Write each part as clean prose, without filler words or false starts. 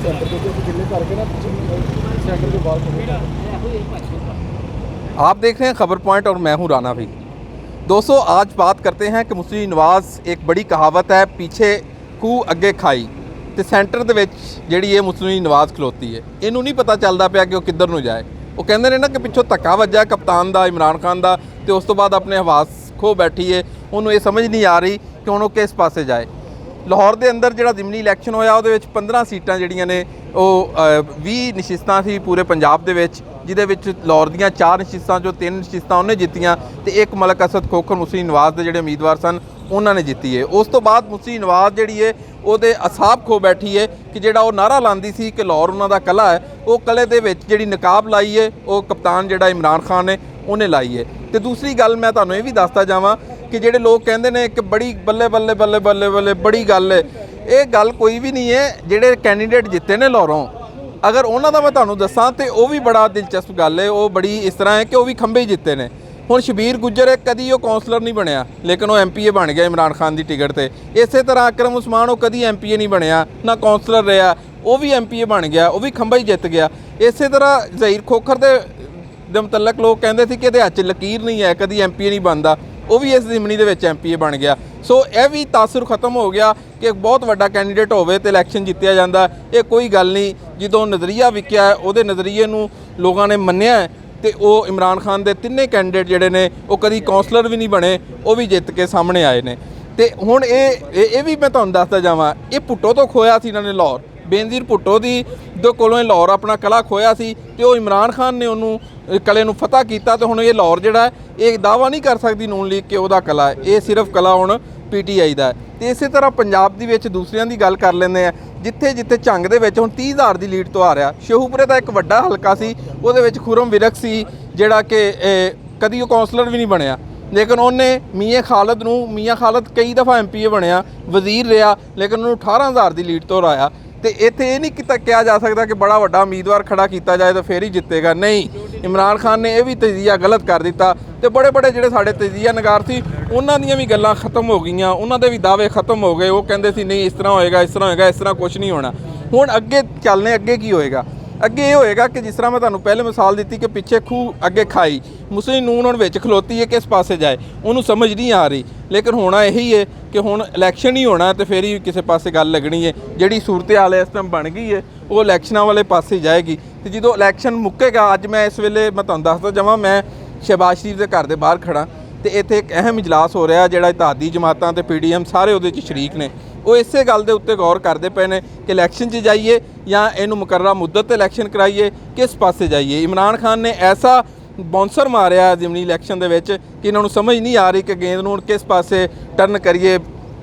Centre के जिले करके ना सेंटर के बाहर। आप देख रहे हैं खबर पॉइंट और मैं हूं राना भी। दोस्तों, आज बात करते हैं कि मुस्लिम नवाज एक बड़ी कहावत है, पीछे खूह अगे खाई, तो सेंटर ਦੇ ਵਿੱਚ ਜਿਹੜੀ ਇਹ ਮੁਸਲਿਮ ਨਵਾਜ਼ ਖਲੋਤੀ ਹੈ, ਇਹਨੂੰ ਨਹੀਂ ਪਤਾ ਚੱਲਦਾ ਪਿਆ ਕਿ ਉਹ ਕਿੱਧਰ ਨੂੰ ਜਾਏ। ਉਹ ਕਹਿੰਦੇ ਨੇ ਨਾ ਕਿ ਪਿੱਛੋਂ ਧੱਕਾ ਵੱਜਾ ਕਪਤਾਨ ਦਾ, ਇਮਰਾਨ ਖਾਨ ਦਾ, ਤੇ ਉਸ ਤੋਂ ਬਾਅਦ ਆਪਣੇ ਹਵਾਸ ਖੋ ਬੈਠੀ ਹੈ। ਉਹਨੂੰ ਇਹ ਸਮਝ ਨਹੀਂ ਆ ਰਹੀ ਕਿ ਹੁਣ ਉਹ ਕਿਸ ਪਾਸੇ ਜਾਏ। ਲਾਹੌਰ ਦੇ ਅੰਦਰ ਜਿਹੜਾ ਜ਼ਿਮਨੀ ਇਲੈਕਸ਼ਨ ਹੋਇਆ ਉਹਦੇ ਵਿੱਚ 15 ਸੀਟਾਂ ਜਿਹੜੀਆਂ ਨੇ ਉਹ 20 ਨਸ਼ਿਸਤਾਂ ਸੀ ਪੂਰੇ ਪੰਜਾਬ ਦੇ ਵਿੱਚ, ਜਿਹਦੇ ਵਿੱਚ ਲਾਹੌਰ ਦੀਆਂ 4 ਨਸ਼ਿਸਤਾਂ ਚੋਂ 3 ਨਸ਼ਿਸਤਾਂ ਉਹਨੇ ਜਿੱਤੀਆਂ ਤੇ ਇੱਕ ਮਲਕ ਅਸਦ ਖੋਖਰ ਮੁਸਲਿਮ ਨਵਾਜ਼ ਦੇ ਜਿਹੜੇ ਉਮੀਦਵਾਰ ਸਨ ਉਹਨਾਂ ਨੇ ਜਿੱਤੀ ਹੈ। ਉਸ ਤੋਂ ਬਾਅਦ ਮੁਸਲਿਮ ਨਵਾਜ਼ ਜਿਹੜੀ ਹੈ ਉਹਦੇ ਅਸਾਬ ਖੋ ਬੈਠੀ ਹੈ ਕਿ ਜਿਹੜਾ ਉਹ ਨਾਰਾ ਲਾਉਂਦੀ ਸੀ ਕਿ ਲਾਹੌਰ ਉਹਨਾਂ ਦਾ ਕਲਾ ਹੈ, ਉਹ ਕਲੇ ਦੇ ਵਿੱਚ ਜਿਹੜੀ ਨਕਾਬ ਲਾਈ ਹੈ ਉਹ ਕਪਤਾਨ ਜਿਹੜਾ ਇਮਰਾਨ ਖਾਨ ਨੇ ਉਹਨੇ ਲਾਈ ਹੈ। ਤੇ ਦੂਸਰੀ ਗੱਲ ਮੈਂ ਤੁਹਾਨੂੰ ਇਹ ਵੀ ਦੱਸਦਾ ਜਾਵਾਂ ਕਿ ਜਿਹੜੇ ਲੋਕ ਕਹਿੰਦੇ ਨੇ ਕਿ ਬੜੀ ਬੱਲੇ ਬੱਲੇ ਬੱਲੇ ਬੱਲੇ ਬੱਲੇ ਬੜੀ ਗੱਲ ਹੈ, ਇਹ ਗੱਲ ਕੋਈ ਵੀ ਨਹੀਂ ਹੈ। ਜਿਹੜੇ ਕੈਂਡੀਡੇਟ ਜਿੱਤੇ ਨੇ ਲਾਹੌਰੋਂ, ਅਗਰ ਉਹਨਾਂ ਦਾ ਮੈਂ ਤੁਹਾਨੂੰ ਦੱਸਾਂ ਤੇ ਉਹ ਵੀ ਬੜਾ ਦਿਲਚਸਪ ਗੱਲ ਹੈ। ਉਹ ਬੜੀ ਇਸ ਤਰ੍ਹਾਂ ਹੈ ਕਿ ਉਹ ਵੀ ਖੰਭੇ ਹੀ ਜਿੱਤੇ ਨੇ। ਹੁਣ ਸ਼ਬੀਰ ਗੁੱਜਰ ਹੈ, ਕਦੀ ਉਹ ਕੌਂਸਲਰ ਨਹੀਂ ਬਣਿਆ ਲੇਕਿਨ ਉਹ MPA ਬਣ ਗਿਆ ਇਮਰਾਨ ਖਾਨ ਦੀ ਟਿਕਟ ਤੇ। ਇਸੇ ਤਰ੍ਹਾਂ ਅਕਰਮ ਉਸਮਾਨ ਉਹ ਕਦੀ MPA ਨਹੀਂ ਬਣਿਆ, ਨਾ ਕੌਂਸਲਰ ਰਿਹਾ, ਉਹ ਵੀ MPA ਬਣ ਗਿਆ, ਉਹ ਵੀ ਖੰਭਾ ਹੀ ਜਿੱਤ ਗਿਆ। ਇਸੇ ਤਰ੍ਹਾਂ ਜ਼ਹੀਰ ਖੋਖਰ ਦੇ ਮੁਤਲਕ ਲੋਕ ਕਹਿੰਦੇ ਸੀ ਕਿ ਇਹਦੇ ਹੱਥ 'ਚ ਲਕੀਰ ਨਹੀਂ ਹੈ, ਕਦੀ MPA ਨਹੀਂ ਬਣਦਾ, ਉਹ ਵੀ ਇਸ ਜ਼ਿਮਨੀ ਦੇ ਵਿੱਚ MPA ਬਣ ਗਿਆ। ਸੋ ਇਹ ਵੀ ਤਾਸੁਰ ਖਤਮ ਹੋ ਗਿਆ ਕਿ ਇੱਕ ਬਹੁਤ ਵੱਡਾ ਕੈਂਡੀਡੇਟ ਹੋਵੇ ਤੇ ਇਲੈਕਸ਼ਨ ਜਿੱਤਿਆ ਜਾਂਦਾ, ਇਹ ਕੋਈ ਗੱਲ ਨਹੀਂ। ਜਦੋਂ ਨਜ਼ਰੀਆ ਵਿਕਿਆ ਹੈ, ਉਹਦੇ ਨਜ਼ਰੀਏ ਨੂੰ ਲੋਕਾਂ ਨੇ ਮੰਨਿਆ ਹੈ ਤੇ ਉਹ ਇਮਰਾਨ ਖਾਨ ਦੇ ਤਿੰਨੇ ਕੈਂਡੀਡੇਟ ਜਿਹੜੇ ਨੇ ਉਹ ਕਦੀ ਕੌਂਸਲਰ ਵੀ ਨਹੀਂ ਬਣੇ, ਉਹ ਵੀ ਜਿੱਤ ਕੇ ਸਾਹਮਣੇ ਆਏ ਨੇ। ਤੇ ਹੁਣ ਇਹ ਵੀ ਮੈਂ ਤੁਹਾਨੂੰ ਦੱਸਦਾ ਜਾਵਾਂ, ਇਹ ਭੁੱਟੋ ਤੋਂ ਖੋਇਆ ਸੀ ਇਹਨਾਂ ਨੇ ਲਾਹੌਰ। ਬੇਨਜ਼ੀਰ ਭੁੱਟੋ ਦੀ ਦੇ ਕੋਲੋਂ ਇਹ ਲਾਹੌਰ ਆਪਣਾ ਕਲਾ ਖੋਇਆ ਸੀ ਤੇ ਉਹ ਇਮਰਾਨ ਖਾਨ ਨੇ ਉਹਨੂੰ ਕਲੇ ਨੂੰ ਫਤਹ ਕੀਤਾ। ਤੇ ਹੁਣ ਇਹ ਲਾਹੌਰ ਜਿਹੜਾ ਹੈ ਇਹ ਦਾਅਵਾ ਨਹੀਂ ਕਰ ਸਕਦੀ ਨੂਨ ਲੀਗ ਕਿ ਉਹਦਾ ਕਲਾ ਹੈ, ਇਹ ਸਿਰਫ ਕਲਾ ਹੁਣ PTI ਦਾ ਹੈ। ਤੇ ਇਸੇ ਤਰ੍ਹਾਂ ਪੰਜਾਬ ਦੇ ਵਿੱਚ ਦੂਸਰਿਆਂ ਦੀ ਗੱਲ ਕਰ ਲੈਂਦੇ ਆ, ਜਿੱਥੇ ਝੰਗ ਦੇ ਵਿੱਚ ਹੁਣ 30,000 ਦੀ ਲੀਡ ਤੋਂ ਆ ਰਿਹਾ। ਸ਼ੇਹੂਪੁਰੇ ਦਾ ਇੱਕ ਵੱਡਾ ਹਲਕਾ ਸੀ, ਉਹਦੇ ਵਿੱਚ ਖੁਰਮ ਵਿਰਕ ਸੀ ਜਿਹੜਾ ਕਿ ਕਦੀ ਉਹ ਕੌਂਸਲਰ ਵੀ ਨਹੀਂ ਬਣਿਆ, ਲੇਕਿਨ ਉਹਨੇ ਮੀਆਂ ਖਾਲਦ ਕਈ ਦਫਾ MPA ਬਣਿਆ, ਵਜ਼ੀਰ ਰਿਹਾ, ਲੇਕਿਨ ਉਹਨੂੰ 18,000 ਦੀ ਲੀਡ ਤੋਂ ਹਰਾਇਆ। ਤੇ ਇੱਥੇ ਇਹ ਨਹੀਂ ਕਿਹਾ ਜਾ ਸਕਦਾ ਕਿ ਬੜਾ ਵੱਡਾ ਉਮੀਦਵਾਰ ਖੜਾ ਕੀਤਾ ਜਾਏ ਤਾਂ ਫੇਰ ਹੀ ਜਿੱਤੇਗਾ, ਨਹੀਂ। ਇਮਰਾਨ ਖਾਨ ਨੇ ਇਹ ਵੀ ਤਜਜ਼ੀਆ ਗਲਤ ਕਰ ਦਿੱਤਾ ਤੇ ਬੜੇ ਜਿਹੜੇ ਸਾਡੇ ਤਜਜ਼ੀਆ ਨਗਾਰ ਸੀ ਉਹਨਾਂ ਦੀਆਂ ਵੀ ਗੱਲਾਂ ਖਤਮ ਹੋ ਗਈਆਂ, ਉਹਨਾਂ ਦੇ ਵੀ ਦਾਅਵੇ ਖਤਮ ਹੋ ਗਏ। ਉਹ ਕਹਿੰਦੇ ਸੀ ਨਹੀਂ ਇਸ ਤਰ੍ਹਾਂ ਹੋਏਗਾ, ਇਸ ਤਰ੍ਹਾਂ ਕੁਝ ਨਹੀਂ ਹੋਣਾ। ਹੁਣ ਅੱਗੇ ਚੱਲਨੇ, ਅੱਗੇ ਕੀ ਹੋਏਗਾ? ਅੱਗੇ ਇਹ ਹੋਏਗਾ ਕਿ ਜਿਸ ਤਰ੍ਹਾਂ ਮੈਂ ਤੁਹਾਨੂੰ ਪਹਿਲੇ ਮਿਸਾਲ ਦਿੱਤੀ ਕਿ ਪਿੱਛੇ ਖੂਹ ਅੱਗੇ ਖਾਈ, ਮੁਸਲਿਮ ਨੂਨ ਹੁਣ ਵਿੱਚ ਖਲੋਤੀ ਹੈ, ਕਿਸ ਪਾਸੇ ਜਾਏ ਉਹਨੂੰ ਸਮਝ ਨਹੀਂ ਆ ਰਹੀ। ਲੇਕਿਨ ਹੋਣਾ ਇਹੀ ਹੈ ਕਿ ਹੁਣ ਇਲੈਕਸ਼ਨ ਹੀ ਹੋਣਾ ਤੇ ਫਿਰ ਹੀ ਕਿਸੇ ਪਾਸੇ ਗੱਲ ਲੱਗਣੀ ਹੈ। ਜਿਹੜੀ ਸੂਰਤ ਹਾਲ ਇਸ ਟਾਈਮ ਬਣ ਗਈ ਹੈ ਉਹ ਇਲੈਕਸ਼ਨਾਂ ਵਾਲੇ ਪਾਸੇ ਜਾਏਗੀ। ਤੇ ਜਦੋਂ ਇਲੈਕਸ਼ਨ ਮੁੱਕੇਗਾ, ਅੱਜ ਮੈਂ ਇਸ ਵੇਲੇ ਮੈਂ ਤੁਹਾਨੂੰ ਦੱਸਦਾ ਜਾਵਾਂ, ਮੈਂ ਸ਼ਹਿਬਾਜ਼ ਸ਼ਰੀਫ ਦੇ ਘਰ ਦੇ ਬਾਹਰ ਖੜਾ ਤੇ ਇੱਥੇ ਇੱਕ ਅਹਿਮ ਇਜਲਾਸ ਹੋ ਰਿਹਾ ਜਿਹੜਾ ਇਤਿਹਾਦੀ ਜਮਾਤਾਂ ਤੇ PDM ਸਾਰੇ ਉਹਦੇ 'ਚ ਸ਼ਰੀਕ ਨੇ। ਉਹ ਇਸੇ ਗੱਲ ਦੇ ਉੱਤੇ ਗੌਰ ਕਰਦੇ ਪਏ ਨੇ ਕਿ ਇਲੈਕਸ਼ਨ 'ਚ ਜਾਈਏ ਜਾਂ ਇਹਨੂੰ ਮੁਕਰਰਾ ਮੁੱਦਤ 'ਤੇ ਇਲੈਕਸ਼ਨ ਕਰਾਈਏ, ਕਿਸ ਪਾਸੇ ਜਾਈਏ। ਇਮਰਾਨ ਖਾਨ ਨੇ ਐਸਾ ਬਾਉਂਸਰ ਮਾਰਿਆ ਜ਼ਿਮਨੀ ਇਲੈਕਸ਼ਨ ਦੇ ਵਿੱਚ ਕਿ ਇਹਨਾਂ ਨੂੰ ਸਮਝ ਨਹੀਂ ਆ ਰਹੀ ਕਿ ਗੇਂਦ ਨੂੰ ਹੁਣ ਕਿਸ ਪਾਸੇ ਟਰਨ ਕਰੀਏ,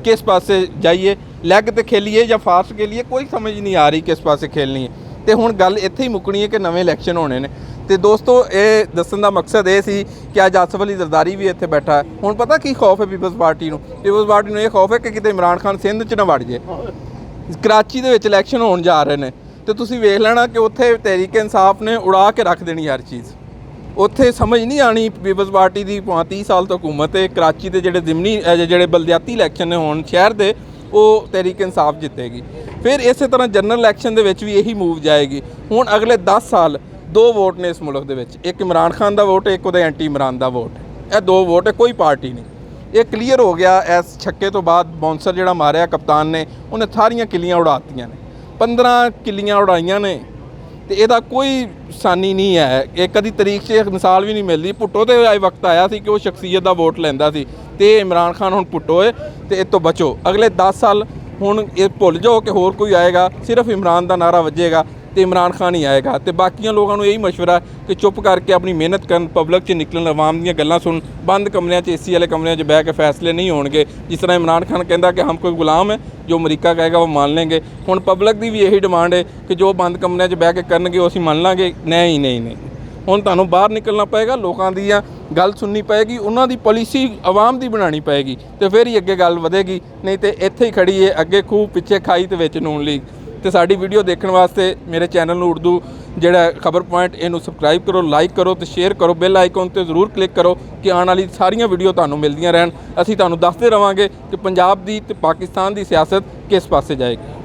ਕਿਸ ਪਾਸੇ ਜਾਈਏ, ਲੈਗ 'ਤੇ ਖੇਲੀਏ ਜਾਂ ਫਾਸਟ ਖੇਲੀਏ, ਕੋਈ ਸਮਝ ਨਹੀਂ ਆ ਰਹੀ ਕਿਸ ਪਾਸੇ ਖੇਲਣੀ ਹੈ। ਤੇ ਹੁਣ ਗੱਲ ਇੱਥੇ ਹੀ ਮੁੱਕਣੀ ਹੈ ਕਿ ਨਵੇਂ ਇਲੈਕਸ਼ਨ ਹੋਣੇ ਨੇ। ਤੇ ਦੋਸਤੋ, ਇਹ ਦੱਸਣ ਦਾ ਮਕਸਦ ਇਹ ਸੀ ਕਿ ਅੱਜ ਆਸਫ ਅਲੀ ਜ਼ਰਦਾਰੀ ਵੀ ਇੱਥੇ ਬੈਠਾ ਹੈ। ਹੁਣ ਪਤਾ ਕੀ ਖੌਫ ਹੈ ਪੀਪਲਸ ਪਾਰਟੀ ਨੂੰ ਇਹ ਖੌਫ ਹੈ ਕਿ ਕਿਤੇ ਇਮਰਾਨ ਖਾਨ ਸਿੰਧ 'ਚ ਨਾ ਵੜ ਜਾਏ। ਕਰਾਚੀ ਦੇ ਵਿੱਚ ਇਲੈਕਸ਼ਨ ਹੋਣ ਜਾ ਰਹੇ ਨੇ ਤੇ ਤੁਸੀਂ ਵੇਖ ਲੈਣਾ ਕਿ ਉੱਥੇ ਤਹਿਰੀਕ ਇਨਸਾਫ ਨੇ ਉਡਾ ਕੇ ਰੱਖ ਦੇਣੀ ਹਰ ਚੀਜ਼। ਉੱਥੇ ਸਮਝ ਨਹੀਂ ਆਣੀ ਪੀਪਲਸ ਪਾਰਟੀ ਦੀ 30 ਸਾਲ ਤੋਂ ਹਕੂਮਤ ਹੈ। ਕਰਾਚੀ ਦੇ ਜਿਹੜੇ ਬਲਦਿਆਤੀ ਇਲੈਕਸ਼ਨ ਨੇ ਹੋਣ ਸ਼ਹਿਰ ਦੇ, ਉਹ ਤਹਿਰੀਕ ਇਨਸਾਫ ਜਿੱਤੇਗੀ। ਫਿਰ ਇਸੇ ਤਰ੍ਹਾਂ ਜਨਰਲ ਇਲੈਕਸ਼ਨ ਦੇ ਵਿੱਚ ਵੀ ਇਹੀ ਮੂਵ ਜਾਏਗੀ। ਹੁਣ ਅਗਲੇ 10 ਸਾਲ 2 ਵੋਟ ਨੇ ਇਸ ਮੁਲਕ ਦੇ ਵਿੱਚ, ਇੱਕ ਇਮਰਾਨ ਖਾਨ ਦਾ ਵੋਟ, ਇੱਕ ਉਹਦੇ ਐਂਟੀ ਇਮਰਾਨ ਦਾ ਵੋਟ। ਇਹ 2 ਵੋਟ ਹੈ, ਕੋਈ ਪਾਰਟੀ ਨਹੀਂ। ਇਹ ਕਲੀਅਰ ਹੋ ਗਿਆ ਇਸ ਛੱਕੇ ਤੋਂ ਬਾਅਦ। ਬਾਉਂਸਰ ਜਿਹੜਾ ਮਾਰਿਆ ਕਪਤਾਨ ਨੇ, ਉਹਨੇ ਸਾਰੀਆਂ ਕਿੱਲੀਆਂ ਉਡਾਤੀਆਂ ਨੇ, 15 ਕਿੱਲੀਆਂ ਉਡਾਈਆਂ ਨੇ ਤੇ ਇਹਦਾ ਕੋਈ ਸਾਨੀ ਨਹੀਂ ਹੈ। ਇਹ ਕਦੀ ਤਰੀਕ 'ਚ ਇੱਕ ਮਿਸਾਲ ਵੀ ਨਹੀਂ ਮਿਲਦੀ। ਭੁੱਟੋ ਤੇ ਵਕਤ ਆਇਆ ਸੀ ਕਿ ਉਹ ਸ਼ਖਸੀਅਤ ਦਾ ਵੋਟ ਲੈਂਦਾ ਸੀ ਤੇ ਇਮਰਾਨ ਖਾਨ ਹੁਣ ਭੁੱਟੋ ਹੈ ਤੇ ਇਹ ਤੋਂ ਬਚੋ। ਅਗਲੇ 10 ਸਾਲ ਹੁਣ ਇਹ ਭੁੱਲ ਜਾਓ ਕਿ ਹੋਰ ਕੋਈ ਆਏਗਾ, ਸਿਰਫ ਇਮਰਾਨ ਦਾ ਨਾਰਾ ਵੱਜੇਗਾ ਤੇ ਇਮਰਾਨ ਖਾਨ ਹੀ ਆਏਗਾ। ਤੇ ਬਾਕੀਆਂ ਲੋਕਾਂ ਨੂੰ ਇਹੀ ਮਸ਼ਵਰਾ ਕਿ ਚੁੱਪ ਕਰਕੇ ਆਪਣੀ ਮਿਹਨਤ ਕਰਨ, ਪਬਲਿਕ 'ਚ ਨਿਕਲਣ, ਆਵਾਮ ਦੀਆਂ ਗੱਲਾਂ ਸੁਣ, ਬੰਦ ਕਮਰਿਆਂ 'ਚ AC ਵਾਲੇ ਕਮਰਿਆਂ 'ਚ ਬਹਿ ਕੇ ਫੈਸਲੇ ਨਹੀਂ ਹੋਣਗੇ। ਜਿਸ ਤਰ੍ਹਾਂ ਇਮਰਾਨ ਖਾਨ ਕਹਿੰਦਾ ਕਿ ਹਮ ਕੋਈ ਗੁਲਾਮ ਹੈ, ਜੋ ਅਮਰੀਕਾ ਕਹੇਗਾ ਉਹ ਮੰਨ ਲੈਂਗੇ। ਹੁਣ ਪਬਲਿਕ ਦੀ ਵੀ ਇਹੀ ਡਿਮਾਂਡ ਹੈ ਕਿ ਜੋ ਬੰਦ ਕਮਰਿਆਂ 'ਚ ਬਹਿ ਕੇ ਕਰਨਗੇ ਉਹ ਅਸੀਂ ਮੰਨ ਲਾਂਗੇ। ਨਹੀਂ, ਹੁਣ ਤੁਹਾਨੂੰ ਬਾਹਰ ਨਿਕਲਣਾ ਪਏਗਾ, ਲੋਕਾਂ ਦੀਆਂ ਗੱਲ ਸੁਣਨੀ ਪਏਗੀ, ਉਹਨਾਂ ਦੀ ਪਾਲਿਸੀ ਆਵਾਮ ਦੀ ਬਣਾਉਣੀ ਪਏਗੀ ਤੇ ਫਿਰ ਹੀ ਅੱਗੇ ਗੱਲ ਵਧੇਗੀ। ਨਹੀਂ ਤੇ ਇੱਥੇ ਹੀ ਖੜੀ ਹੈ, ਅੱਗੇ ਖੂਹ ਪਿੱਛੇ ਖਾਈ ਤੇ ਵਿੱਚ ਨੂਨ ਲੀਗ। ਤੇ ਸਾਡੀ ਵੀਡੀਓ ਦੇਖਣ ਵਾਸਤੇ ਮੇਰੇ ਚੈਨਲ ਨੂੰ ਉਰਦੂ ਜਿਹੜਾ ਖਬਰ ਪੁਆਇੰਟ ਇਹਨੂੰ ਸਬਸਕ੍ਰਾਈਬ ਕਰੋ, ਲਾਈਕ ਕਰੋ ਤੇ ਸ਼ੇਅਰ ਕਰੋ। ਬੈਲ ਆਈਕਨ ਤੇ ਜ਼ਰੂਰ ਕਲਿੱਕ ਕਰੋ ਕਿ ਆਉਣ ਵਾਲੀ ਸਾਰੀਆਂ ਵੀਡੀਓ ਤੁਹਾਨੂੰ ਮਿਲਦੀਆਂ ਰਹਿਣ। ਅਸੀਂ ਤੁਹਾਨੂੰ ਦੱਸਦੇ ਰਵਾਂਗੇ ਕਿ ਪੰਜਾਬ ਦੀ ਤੇ ਪਾਕਿਸਤਾਨ ਦੀ ਸਿਆਸਤ ਕਿਸ ਪਾਸੇ ਜਾਏਗੀ।